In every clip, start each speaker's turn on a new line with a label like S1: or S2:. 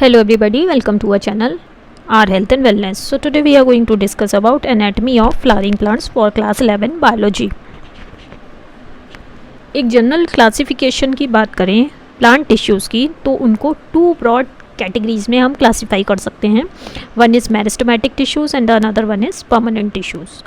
S1: Hello everybody, welcome to our channel, our health and wellness. So today we are going to discuss about anatomy of flowering plants for class 11 biology. एक general classification की बात करें plant tissues की तो उनको to broad categories में हम classify कर सकते हैं. One is meristematic tissues and another one is permanent tissues.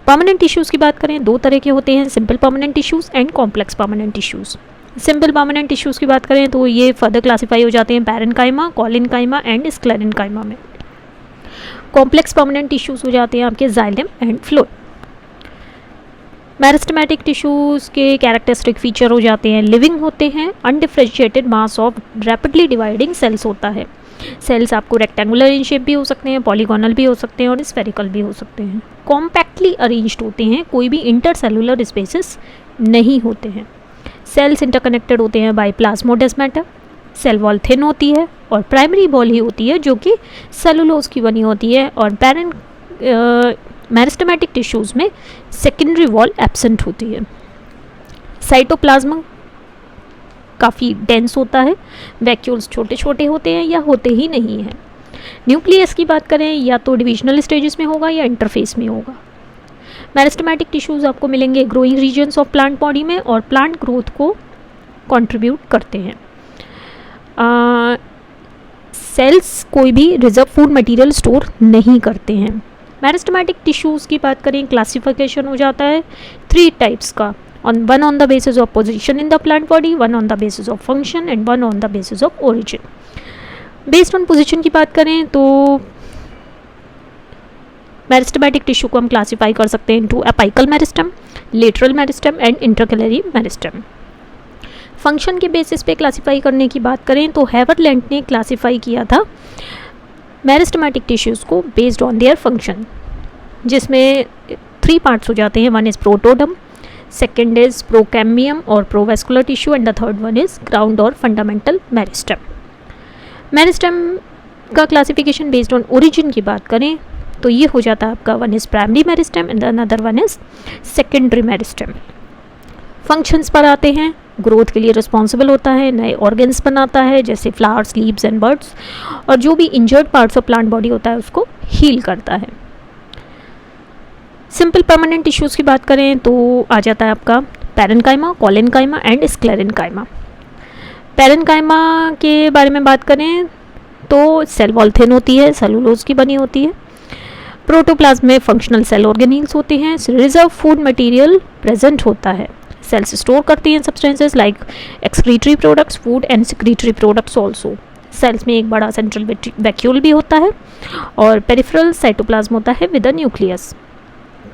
S1: Permanent tissues की बात करें दो तरह के होते हैं, simple permanent tissues and complex permanent tissues. Simple permanent tissues की बात करें तो ये फर्दर क्लासीफाई हो जाते हैं पैरेन्काइमा, कॉलिनकाइमा एंड स्क्लेरेन्काइमा में. कॉम्प्लेक्स परमानेंट टिश्यूज़ हो जाते हैं आपके xylem and phloem. Meristematic tissues के कैरेक्टरिस्टिक फीचर हो जाते हैं लिविंग होते हैं, undifferentiated mass of rapidly dividing cells होता है. सेल्स आपको रेक्टेंगुलर इन शेप भी हो सकते हैं, पॉलीगोनल भी हो सकते हैं और स्फेरिकल भी हो सकते हैं. कॉम्पैक्टली अरेंज्ड होते हैं, कोई भी इंटरसेलुलर स्पेसेस नहीं होते हैं. सेल्स इंटरकनेक्टेड होते हैं by plasmodesmata. Cell wall thin होती है और प्राइमरी वॉल ही होती है जो कि सेलुलोज की बनी होती है. और मेरिस्टेमेटिक टिश्यूज़ में सेकेंडरी वॉल एब्सेंट होती है. साइटोप्लाज्म काफ़ी डेंस होता है, वैक्यूल्स छोटे छोटे होते हैं या होते ही नहीं हैं. न्यूक्लियस की बात करें या तो डिविजनल स्टेजेस में होगा या इंटरफेस में होगा. मेरिस्टेमेटिक टिश्यूज़ आपको मिलेंगे growing regions of plant body में और प्लांट ग्रोथ को कंट्रीब्यूट करते हैं. सेल्स कोई भी रिजर्व फूड मटेरियल स्टोर नहीं करते हैं. मेरिस्टेमेटिक टिश्यूज़ की बात करें क्लासिफिकेशन हो जाता है थ्री टाइप्स का, one on the basis of position in the plant body, one on the basis of function and one on the basis of origin. Based on position की बात करें तो मेरिस्टेमेटिक टिश्यू को हम क्लासीफाई कर सकते हैं into apical meristem, lateral meristem and intercalary meristem. Function के बेसिस पे क्लासीफाई करने की बात करें तो हेवरलैंड ने क्लासीफाई किया था मेरिस्टेमेटिक टिश्यूज़ को बेस्ड ऑन देयर फंक्शन, जिसमें थ्री पार्ट्स हो जाते हैं. One is protoderm, second is procambium और provascular tissue and the third one is ground और फंडामेंटल मेरिस्टम. मेरिस्टम का क्लासिफिकेशन बेस्ड ऑन ओरिजिन की बात करें तो ये हो जाता है आपका one is primary meristem and another one is secondary meristem. Functions पर आते हैं, ग्रोथ के लिए रिस्पॉन्सिबल होता है, नए ऑर्गन्स बनाता है जैसे फ्लावर्स, लीव्स एंड बर्ड्स, और जो भी injured parts of plant body होता है उसको हील करता है. सिंपल परमानेंट टिश्यूज़ की बात करें तो आ जाता है आपका पैरेन्काइमा, कॉलिनकाइमा एंड स्क्लेरेन्काइमा. पैरेन्काइमा के बारे में बात करें तो सेल वॉल थिन होती है, सेलुलोज की बनी होती है. प्रोटोप्लाज्म में फंक्शनल सेल ऑर्गेनील्स होते हैं, रिजर्व फूड मटेरियल प्रेजेंट होता है. सेल्स स्टोर करती हैं substances like excretory products, food and secretory products also. Cells में एक बड़ा सेंट्रल वैक्यूल भी होता है और पेरिफेरल साइटोप्लाज्म होता है विद अ न्यूक्लियस.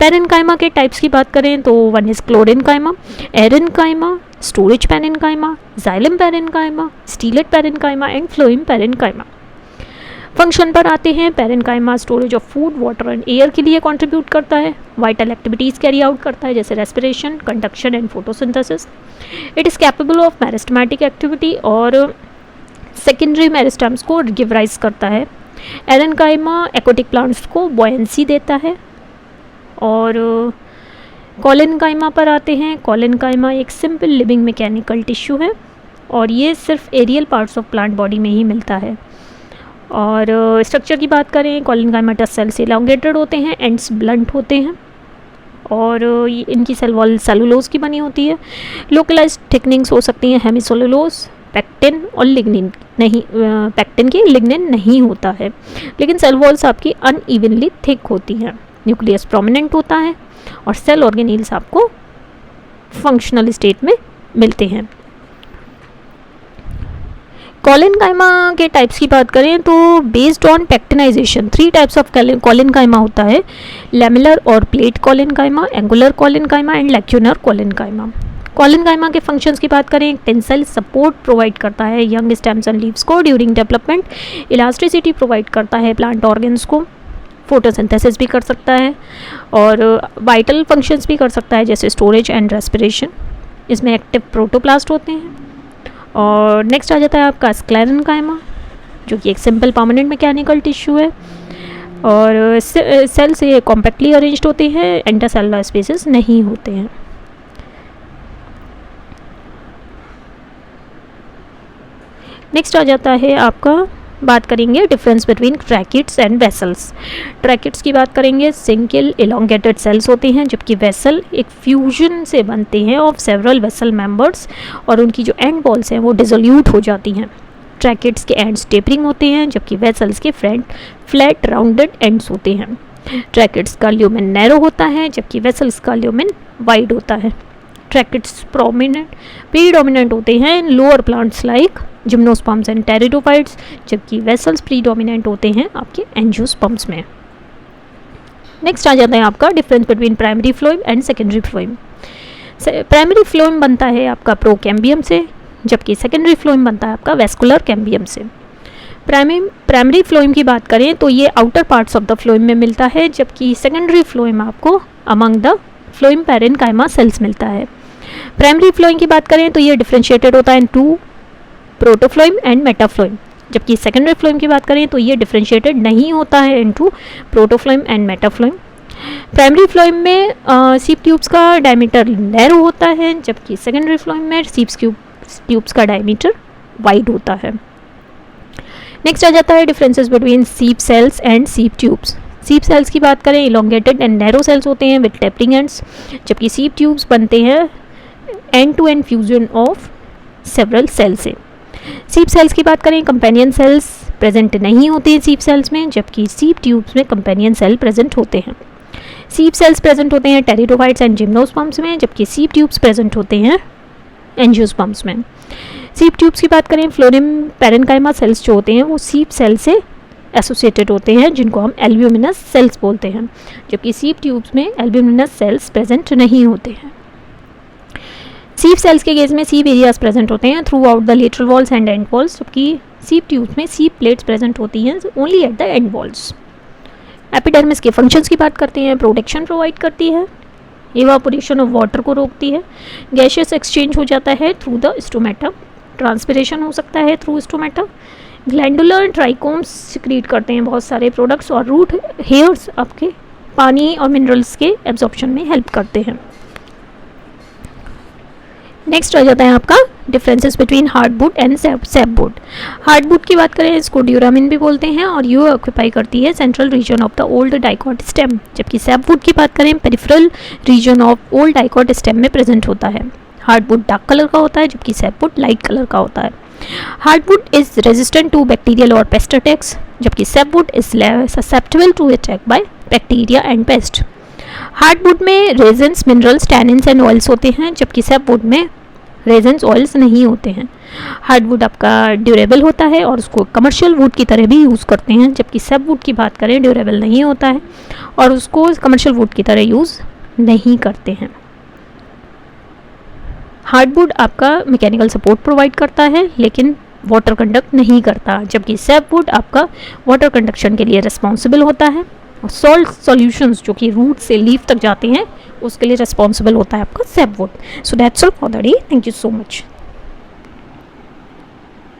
S1: पैरेन्काइमा के टाइप्स की बात करें तो one is chlorenchyma, aerenchyma, storage parenchyma, xylem parenchyma, stellate parenchyma and phloem parenchyma. Function पर आते हैं, parenchyma storage of food, water and air के लिए कंट्रीब्यूट करता है. वाइटल एक्टिविटीज़ कैरी आउट करता है जैसे respiration, conduction and photosynthesis. It is capable of meristematic activity और सेकेंडरी मेरिस्टम्स को गिव राइज करता है. एरेन्काइमा एक्वाटिक प्लांट्स को बॉयंसी देता है. और कॉलिनकाइमा पर आते हैं, कॉलिनकाइमा एक सिंपल लिविंग मैकेनिकल टिश्यू है और ये सिर्फ aerial parts of plant body में ही मिलता है. और स्ट्रक्चर की बात करें कॉलिनकाइमेटस सेल्स इलांगेटेड होते हैं, एंड्स ब्लंट होते हैं और इनकी सेल वॉल सेलुलोज की बनी होती है. लोकलाइज्ड थिकनिंग्स हो सकती हैं हेमिसोलुलोज, पैक्टिन और लिग्निन नहीं, पैक्टिन की लिग्निन नहीं होता है, लेकिन सेल वॉल्स आपकी अनइवनली थिक होती हैं. न्यूक्लियस प्रोमिनेंट होता है और सेल ऑर्गेनील्स आपको फंक्शनल स्टेट में मिलते हैं. कॉलिनकाइमा के टाइप्स की बात करें तो based on pectinization three types of collenchyma होता है, लैमेलर और plate collenchyma, angular collenchyma and lacunar collenchyma. Collenchyma के फंक्शंस की बात करें, टेंसाइल सपोर्ट प्रोवाइड करता है यंग स्टेम्स एंड लीव्स को ड्यूरिंग डेवलपमेंट, इलास्टिसिटी प्रोवाइड करता है प्लांट ऑर्गन्स को, फोटोसिंथेसिस भी कर सकता है और वाइटल फंक्शंस भी कर सकता है जैसे स्टोरेज एंड रेस्पिरेशन. इसमें एक्टिव प्रोटोप्लास्ट होते हैं. और नेक्स्ट आ जाता है आपका स्क्लेरेन्काइमा जो कि एक सिंपल परमानेंट मैकेनिकल टिश्यू है और सेल से कॉम्पैक्टली अरेंज्ड होते हैं, इंटरसेलुलर स्पेसेस नहीं होते हैं. नेक्स्ट आ जाता है आपका, बात करेंगे difference between tracheids and vessels. Tracheids की बात करेंगे, सिंगल इलोंगेटेड सेल्स होते हैं, जबकि वेसल एक फ्यूजन से बनते हैं ऑफ सेवरल वेसल मेंबर्स और उनकी जो एंड वॉल्स हैं वो डिसोल्यूट हो जाती हैं। ट्रैकिड्स के एंड्स टेपरिंग होते हैं, जबकि वेसल्स के फ्रंट फ्लैट राउंडेड एंड्स होते हैं। ट्रैकिड्स का ल्यूमेन नैरो होता है, जबकि वेसल्स का ल्यूमेन वाइड होता है। ट्रैकिड्स प्रीडोमिनेंट होते हैं इन lower plants like gymnosperms and pteridophytes, जबकि वेसल्स प्रीडोमिनेंट होते हैं आपके एंजियोस्पर्म्स में। नेक्स्ट आ जाता है आपका difference between primary phloem and secondary phloem. Primary phloem बनता है आपका प्रोकैम्बियम से, जबकि सेकेंडरी फ्लोएम बनता है आपका वेस्कुलर कैम्बियम से। प्राइमरी फ्लोएम की बात करें तो ये outer parts of the phloem में मिलता है, जबकि सेकेंडरी फ्लोएम आपको among the phloem parenchyma sales मिलता है। प्राइमरी फ्लोएम की बात करें तो ये डिफरेंशिएटेड होता है into, protophloem and metaphloem, जबकि सेकेंडरी फ्लोएम की बात करें तो ये डिफरेंशिएटेड नहीं होता है into protophloem and metaphloem. Primary phloem में सीप ट्यूब्स का डायमीटर नैरो होता है, जबकि सेकेंडरी फ्लोएम में सीप ट्यूब्स का डायमीटर वाइड होता है। नेक्स्ट आ जाता है डिफरेंसेस बिटवीन सीप सेल्स एंड सीप ट्यूब्स। सीप सेल्स की बात करें, इलोंगेटेड एंड नैरो सेल्स होते हैं विद टेपरिंग एंड्स, जबकि सीप ट्यूब्स बनते हैं end to end fusion of several cells से। सीप सेल्स की बात करें, कंपेनियन सेल्स प्रेजेंट नहीं होते हैं सीप सेल्स में, जबकि सीप ट्यूब्स में कंपेनियन सेल प्रेजेंट होते हैं। सीप सेल्स प्रेजेंट होते हैं टेरिडोफाइट्स एंड जिम्नोस्पर्म्स में, जबकि सीप ट्यूब्स प्रेजेंट होते हैं एंजियोस्पर्म्स में। सीप ट्यूब्स की बात करें, फ्लोएम पैरेन्काइमा सेल्स जो होते हैं वो सीप सेल से एसोसिएटेड होते हैं, जिनको हम एल्ब्यूमिनस सेल्स बोलते हैं, जबकि सीप ट्यूब्स में एल्ब्यूमिनस सेल्स प्रेजेंट नहीं होते हैं। सीप सेल्स के केस में सीप एरियाज प्रेजेंट होते हैं through out the lateral walls and and walls, जबकि सीप ट्यूब्स में सीप प्लेट्स प्रेजेंट होती हैं only at the end walls. Epidermis के फंक्शंस की बात करते हैं, प्रोटेक्शन प्रोवाइड करती है, इवापोरेशन ऑफ वाटर को रोकती है, गैशियस एक्सचेंज हो जाता है थ्रू द स्टोमेटा, ट्रांसपिरेशन हो सकता है through stomata, glandular trichomes secrete करते हैं बहुत सारे प्रोडक्ट्स, और रूट हेयर्स आपके पानी और मिनरल्स के एब्जॉर्प्शन में हेल्प करते हैं। नेक्स्ट आ जाता है आपका differences between hardwood and sapwood. Hardwood की बात करें, इसको ड्यूरामिन भी बोलते हैं और ये ऑक्यूपाई करती है central region of the old dicot stem, जबकि सैपवुड की बात करें peripheral region of old dicot stem में प्रेजेंट होता है। हार्डवुड डार्क कलर का होता है, जबकि सैपवुड लाइट कलर का होता है। Heartwood is resistant to bacterial और पेस्ट अटैक्स, जबकि sapwood is susceptible to attack by bacteria and pest. Heartwood में resins, minerals, tannins and oils होते हैं, जबकि सैपवुड में रेजन्स, ऑयल्स नहीं होते हैं। हार्डवुड आपका ड्यूरेबल होता है और उसको कमर्शियल वुड की तरह भी यूज़ करते हैं, जबकि सैपवुड की बात करें ड्यूरेबल नहीं होता है और उसको कमर्शियल वुड की तरह यूज़ नहीं करते हैं। हार्डवुड आपका मैकेनिकल सपोर्ट प्रोवाइड करता है लेकिन वाटर कंडक्ट नहीं करता, जबकि सैपवुड आपका वाटर कंडक्शन के लिए रिस्पॉन्सिबल होता है और सॉल्ट सॉल्यूशंस जो कि रूट से लीफ तक जाते हैं उसके लिए रिस्पॉन्सिबल होता है आपका sapwood. So that's all for the day. Thank you so much.